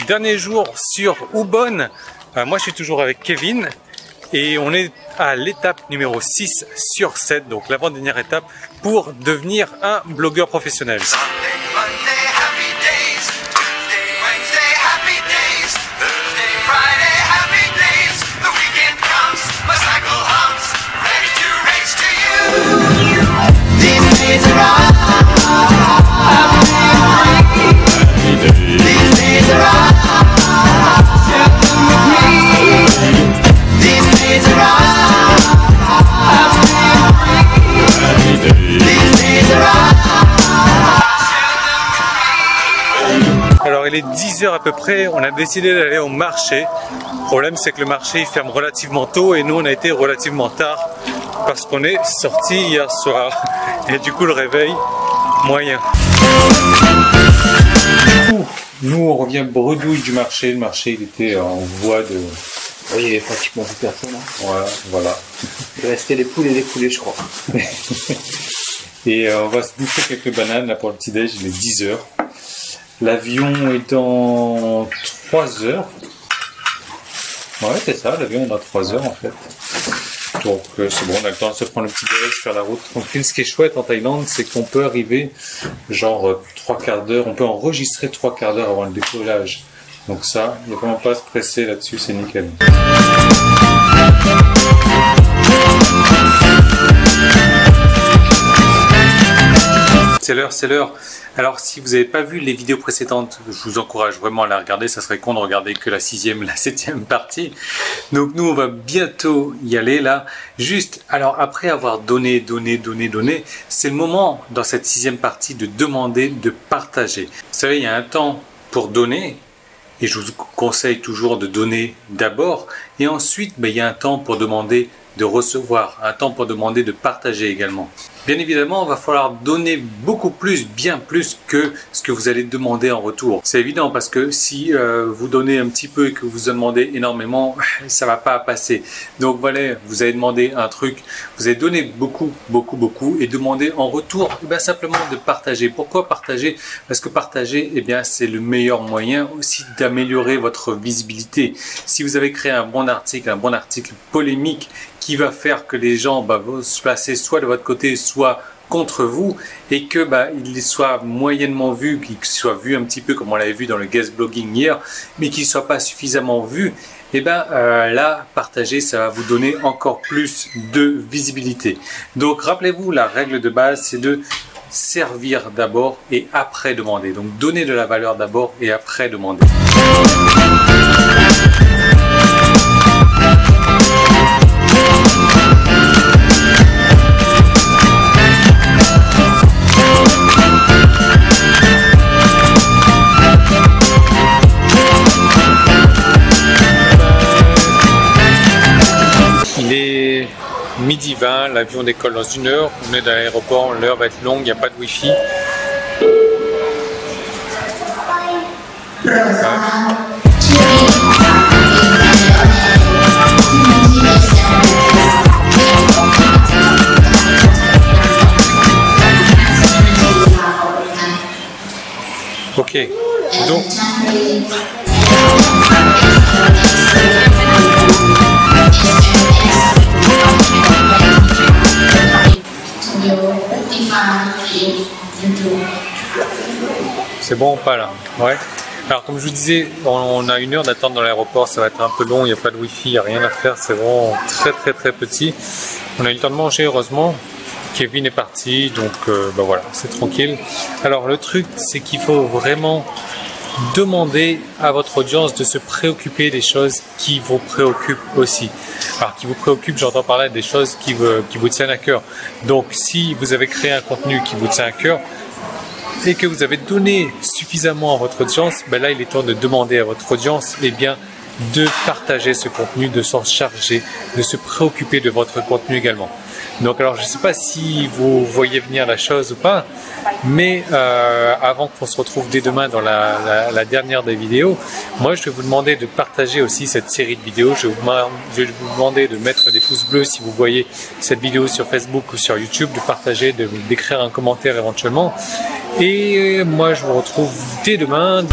Dernier jour sur Ubon. Moi je suis toujours avec Kevin et on est à l'étape numéro 6 sur 7, donc l'avant-dernière étape pour devenir un blogueur professionnel. Alors il est 10 h à peu près, on a décidé d'aller au marché. Le problème c'est que le marché il ferme relativement tôt et nous on a été relativement tard parce qu'on est sorti hier soir et du coup le réveil moyen. Nous on revient bredouille du marché, le marché il était en voie de... Oui, il y avait pratiquement plus personne. Hein. Ouais, voilà. Il restait les poules et les poulets je crois. Et on va se bouffer quelques bananes là pour le petit déj, il est 10 h. L'avion est dans 3 heures. Ouais, c'est ça, l'avion est dans 3 heures en fait. Donc c'est bon, on a le temps de se prendre le petit déj, faire la route tranquille. Ce qui est chouette en Thaïlande, c'est qu'on peut arriver genre 3 quarts d'heure, on peut enregistrer 3 quarts d'heure avant le décollage. Donc ça, il ne faut vraiment pas se presser là-dessus, c'est nickel. C'est l'heure, c'est l'heure. Alors si vous n'avez pas vu les vidéos précédentes, je vous encourage vraiment à la regarder. Ça serait con de regarder que la 6e et la 7e partie. Donc nous on va bientôt y aller là. Juste, alors après avoir donné, c'est le moment dans cette 6e partie de demander, de partager. Vous savez, il y a un temps pour donner. Et je vous conseille toujours de donner d'abord. Et ensuite, il y a un temps pour demander de recevoir, un temps pour demander de partager également. Bien évidemment, il va falloir donner beaucoup plus, bien plus que ce que vous allez demander en retour. C'est évident parce que si vous donnez un petit peu et que vous en demandez énormément, ça va pas passer. Donc voilà, vous allez demander un truc, vous allez donner beaucoup et demander en retour simplement de partager. Pourquoi partager? Parce que partager, c'est le meilleur moyen aussi d'améliorer votre visibilité. Si vous avez créé un bon article polémique, qui va faire que les gens vont se placer soit de votre côté, soit contre vous, et que il soit moyennement vu, qu'il soit vu un petit peu comme on l'avait vu dans le guest blogging hier, mais qu'il ne soit pas suffisamment vu, là, partager, ça va vous donner encore plus de visibilité. Donc rappelez-vous, la règle de base, c'est de servir d'abord et après demander. Donc donner de la valeur d'abord et après demander. Il est midi 20, l'avion décolle dans 1 heure, on est dans l'aéroport, l'heure va être longue, il n'y a pas de wifi. Ok, donc... C'est bon ou pas là? Ouais. Alors comme je vous disais, on a 1 heure d'attente dans l'aéroport, ça va être un peu long, il n'y a pas de wifi, il n'y a rien à faire, c'est vraiment très petit. On a eu le temps de manger heureusement. Kevin est parti, donc voilà, c'est tranquille. Alors le truc, c'est qu'il faut vraiment demander à votre audience de se préoccuper des choses qui vous préoccupent aussi. Alors qui vous préoccupent, j'entends parler des choses qui vous tiennent à cœur. Donc si vous avez créé un contenu qui vous tient à cœur et que vous avez donné suffisamment à votre audience, là il est temps de demander à votre audience de partager ce contenu, de s'en charger, de se préoccuper de votre contenu également. Donc alors je ne sais pas si vous voyez venir la chose ou pas, mais avant qu'on se retrouve dès demain dans la dernière des vidéos, moi je vais vous demander de partager aussi cette série de vidéos. Je vais vous demander de mettre des pouces bleus si vous voyez cette vidéo sur Facebook ou sur YouTube, de partager, d'écrire un commentaire éventuellement. Et moi je vous retrouve dès demain.